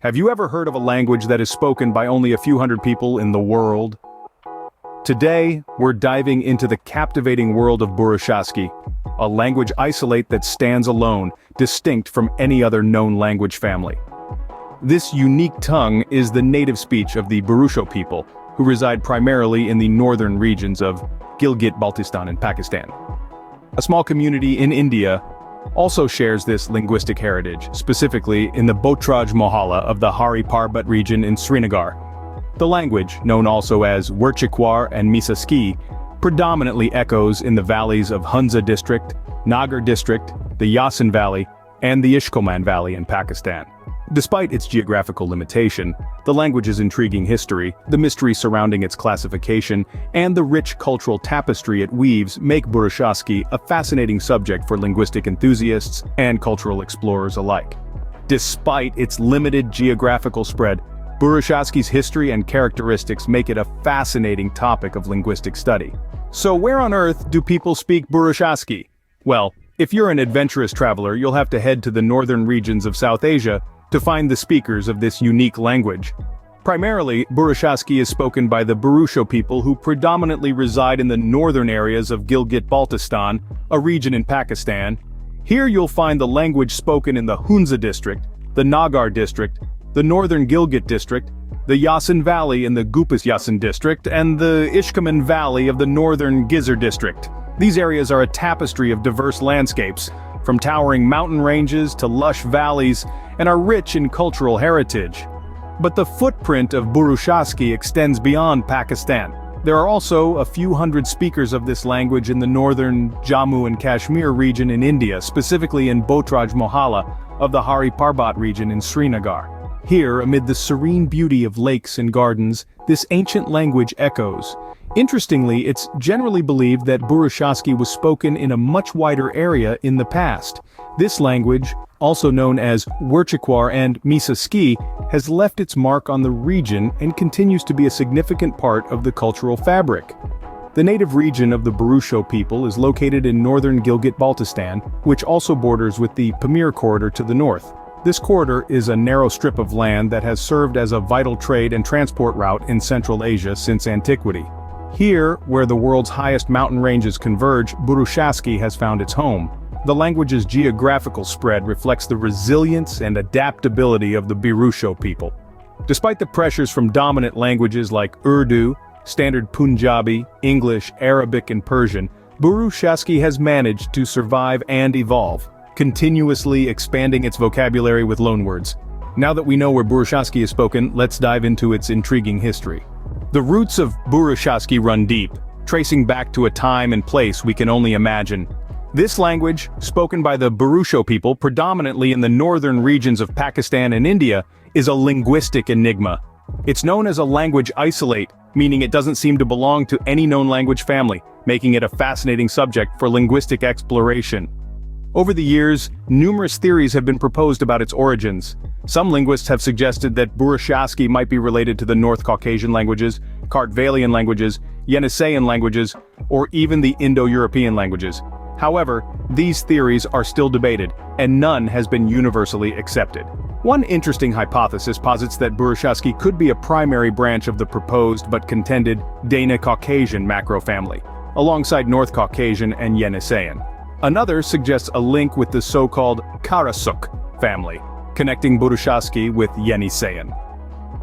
Have you ever heard of a language that is spoken by only a few hundred people in the world? Today, we're diving into the captivating world of Burushaski, a language isolate that stands alone, distinct from any other known language family. This unique tongue is the native speech of the Burusho people, who reside primarily in the northern regions of Gilgit-Baltistan in Pakistan. A small community in India also shares this linguistic heritage, specifically in the Botraj Mohalla of the Hari Parbat region in Srinagar. The language, known also as Wurchikwar and Misaski, predominantly echoes in the valleys of Hunza District, Nagar District, the Yasin Valley, and the Ishkoman Valley in Pakistan. Despite its geographical limitation, the language's intriguing history, the mystery surrounding its classification, and the rich cultural tapestry it weaves make Burushaski a fascinating subject for linguistic enthusiasts and cultural explorers alike. Despite its limited geographical spread, Burushaski's history and characteristics make it a fascinating topic of linguistic study. So where on earth do people speak Burushaski? Well, if you're an adventurous traveler, you'll have to head to the northern regions of South Asia to find the speakers of this unique language. Primarily, Burushaski is spoken by the Burusho people who predominantly reside in the northern areas of Gilgit-Baltistan, a region in Pakistan. Here you'll find the language spoken in the Hunza District, the Nagar District, the northern Gilgit District, the Yasin Valley in the Gupis-Yasin District, and the Ishkoman Valley of the northern Ghizer District. These areas are a tapestry of diverse landscapes, from towering mountain ranges to lush valleys, and are rich in cultural heritage. But the footprint of Burushaski extends beyond Pakistan. There are also a few hundred speakers of this language in the northern Jammu and Kashmir region in India, specifically in Botraj Mohalla of the Hari Parbat region in Srinagar. Here, amid the serene beauty of lakes and gardens, this ancient language echoes. Interestingly, it's generally believed that Burushaski was spoken in a much wider area in the past. This language, also known as Wurchikwar and Misaski, has left its mark on the region and continues to be a significant part of the cultural fabric. The native region of the Burusho people is located in northern Gilgit-Baltistan, which also borders with the Pamir corridor to the north. This corridor is a narrow strip of land that has served as a vital trade and transport route in Central Asia since antiquity. Here, where the world's highest mountain ranges converge, Burushaski has found its home. The language's geographical spread reflects the resilience and adaptability of the Burusho people. Despite the pressures from dominant languages like Urdu, Standard Punjabi, English, Arabic, and Persian, Burushaski has managed to survive and evolve, continuously expanding its vocabulary with loanwords. Now that we know where Burushaski is spoken, let's dive into its intriguing history. The roots of Burushaski run deep, tracing back to a time and place we can only imagine. This language, spoken by the Burusho people predominantly in the northern regions of Pakistan and India, is a linguistic enigma. It's known as a language isolate, meaning it doesn't seem to belong to any known language family, making it a fascinating subject for linguistic exploration. Over the years, numerous theories have been proposed about its origins. Some linguists have suggested that Burushaski might be related to the North Caucasian languages, Kartvelian languages, Yeniseian languages, or even the Indo-European languages. However, these theories are still debated, and none has been universally accepted. One interesting hypothesis posits that Burushaski could be a primary branch of the proposed but contended Dana-Caucasian macrofamily, alongside North Caucasian and Yeniseian. Another suggests a link with the so-called Karasuk family, connecting Burushaski with Yeniseian.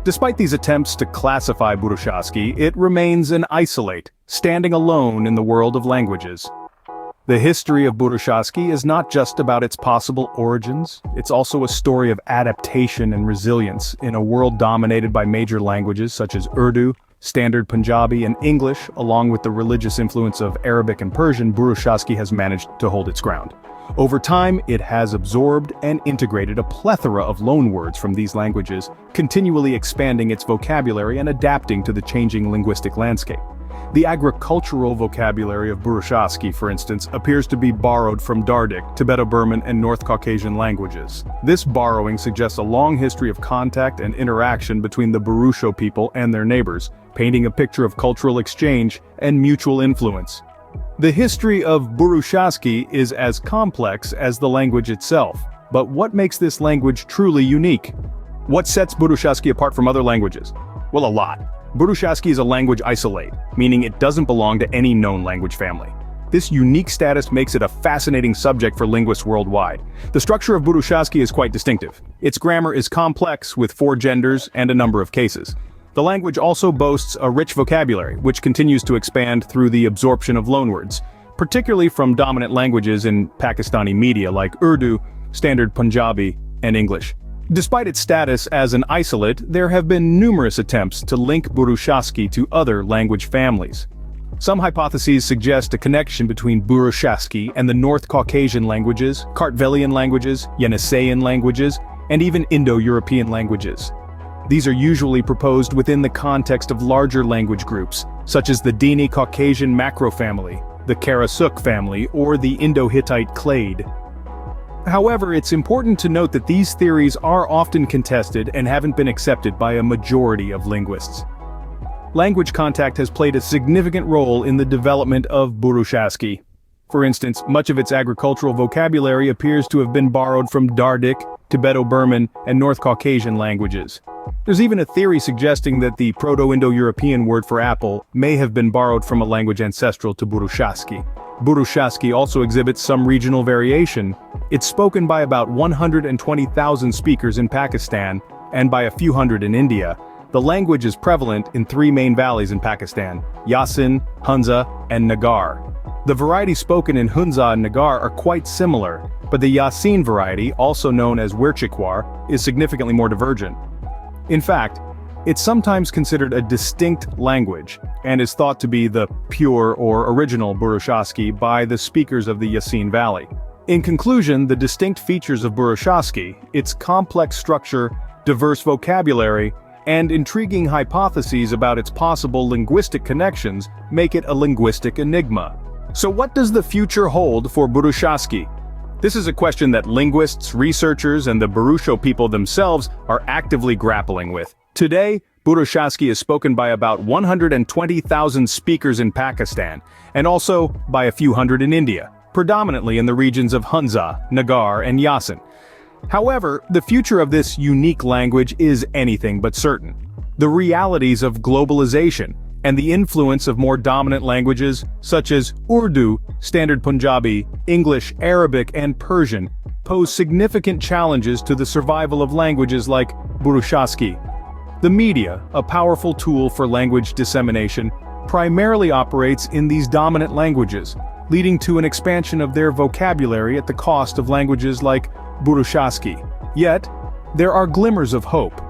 Despite these attempts to classify Burushaski, it remains an isolate, standing alone in the world of languages. The history of Burushaski is not just about its possible origins, it's also a story of adaptation and resilience in a world dominated by major languages such as Urdu, Standard Punjabi, and English. Along with the religious influence of Arabic and Persian, Burushaski has managed to hold its ground. Over time, it has absorbed and integrated a plethora of loanwords from these languages, continually expanding its vocabulary and adapting to the changing linguistic landscape. The agricultural vocabulary of Burushaski, for instance, appears to be borrowed from Dardic, Tibeto-Burman, and North Caucasian languages. This borrowing suggests a long history of contact and interaction between the Burusho people and their neighbors, painting a picture of cultural exchange and mutual influence. The history of Burushaski is as complex as the language itself, but what makes this language truly unique? What sets Burushaski apart from other languages? Well, a lot. Burushaski is a language isolate, meaning it doesn't belong to any known language family. This unique status makes it a fascinating subject for linguists worldwide. The structure of Burushaski is quite distinctive. Its grammar is complex, with 4 genders and a number of cases. The language also boasts a rich vocabulary, which continues to expand through the absorption of loanwords, particularly from dominant languages in Pakistani media like Urdu, Standard Punjabi, and English. Despite its status as an isolate, there have been numerous attempts to link Burushaski to other language families. Some hypotheses suggest a connection between Burushaski and the North Caucasian languages, Kartvelian languages, Yeniseian languages, and even Indo-European languages. These are usually proposed within the context of larger language groups, such as the Dini-Caucasian macrofamily, the Karasuk family, or the Indo-Hittite clade. However, it's important to note that these theories are often contested and haven't been accepted by a majority of linguists. Language contact has played a significant role in the development of Burushaski. For instance, much of its agricultural vocabulary appears to have been borrowed from Dardic, Tibeto-Burman, and North Caucasian languages. There's even a theory suggesting that the Proto-Indo-European word for apple may have been borrowed from a language ancestral to Burushaski. Burushaski also exhibits some regional variation. It's spoken by about 120,000 speakers in Pakistan, and by a few hundred in India. The language is prevalent in 3 main valleys in Pakistan: Yasin, Hunza, and Nagar. The varieties spoken in Hunza and Nagar are quite similar, but the Yasin variety, also known as Werchikwar, is significantly more divergent. In fact, it's sometimes considered a distinct language, and is thought to be the pure or original Burushaski by the speakers of the Yasin Valley. In conclusion, the distinct features of Burushaski, its complex structure, diverse vocabulary, and intriguing hypotheses about its possible linguistic connections make it a linguistic enigma. So what does the future hold for Burushaski? This is a question that linguists, researchers, and the Burusho people themselves are actively grappling with. Today, Burushaski is spoken by about 120,000 speakers in Pakistan, and also by a few hundred in India, predominantly in the regions of Hunza, Nagar, and Yasin. However, the future of this unique language is anything but certain. The realities of globalization and the influence of more dominant languages such as Urdu, Standard Punjabi, English, Arabic, and Persian pose significant challenges to the survival of languages like Burushaski. The media, a powerful tool for language dissemination, primarily operates in these dominant languages, leading to an expansion of their vocabulary at the cost of languages like Burushaski. Yet, there are glimmers of hope.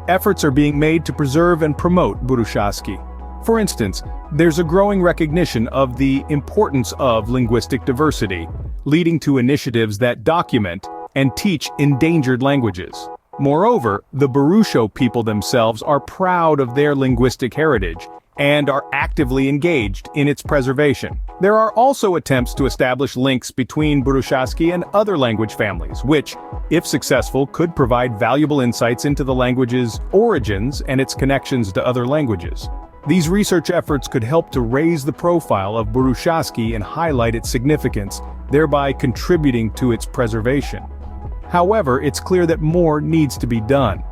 Efforts are being made to preserve and promote Burushaski. For instance, there's a growing recognition of the importance of linguistic diversity, leading to initiatives that document and teach endangered languages. Moreover, the Burusho people themselves are proud of their linguistic heritage and are actively engaged in its preservation. There are also attempts to establish links between Burushaski and other language families, which, if successful, could provide valuable insights into the language's origins and its connections to other languages. These research efforts could help to raise the profile of Burushaski and highlight its significance, thereby contributing to its preservation. However, it's clear that more needs to be done.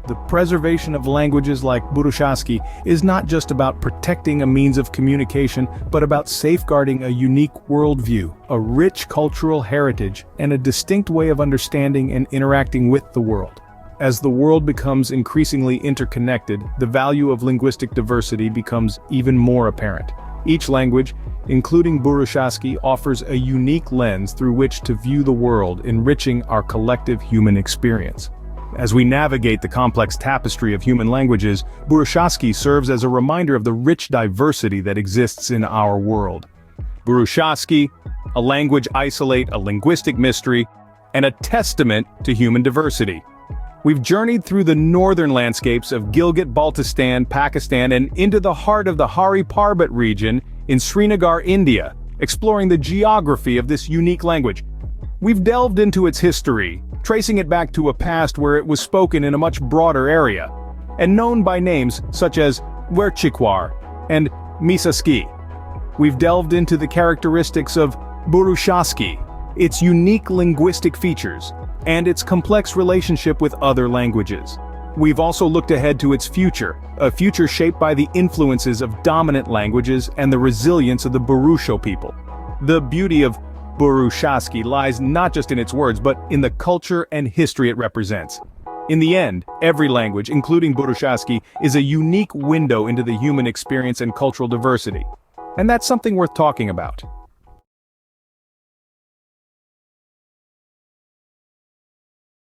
The preservation of languages like Burushaski is not just about protecting a means of communication, but about safeguarding a unique worldview, a rich cultural heritage, and a distinct way of understanding and interacting with the world. As the world becomes increasingly interconnected, the value of linguistic diversity becomes even more apparent. Each language, including Burushaski, offers a unique lens through which to view the world, enriching our collective human experience. As we navigate the complex tapestry of human languages, Burushaski serves as a reminder of the rich diversity that exists in our world. Burushaski, a language isolate, a linguistic mystery, and a testament to human diversity. We've journeyed through the northern landscapes of Gilgit-Baltistan, Pakistan, and into the heart of the Hari Parbat region in Srinagar, India, exploring the geography of this unique language. We've delved into its history, tracing it back to a past where it was spoken in a much broader area, and known by names such as Werchikwar and Misaski. We've delved into the characteristics of Burushaski, its unique linguistic features, and its complex relationship with other languages. We've also looked ahead to its future, a future shaped by the influences of dominant languages and the resilience of the Burusho people. The beauty of Burushaski lies not just in its words, but in the culture and history it represents. In the end, every language, including Burushaski, is a unique window into the human experience and cultural diversity. And that's something worth talking about.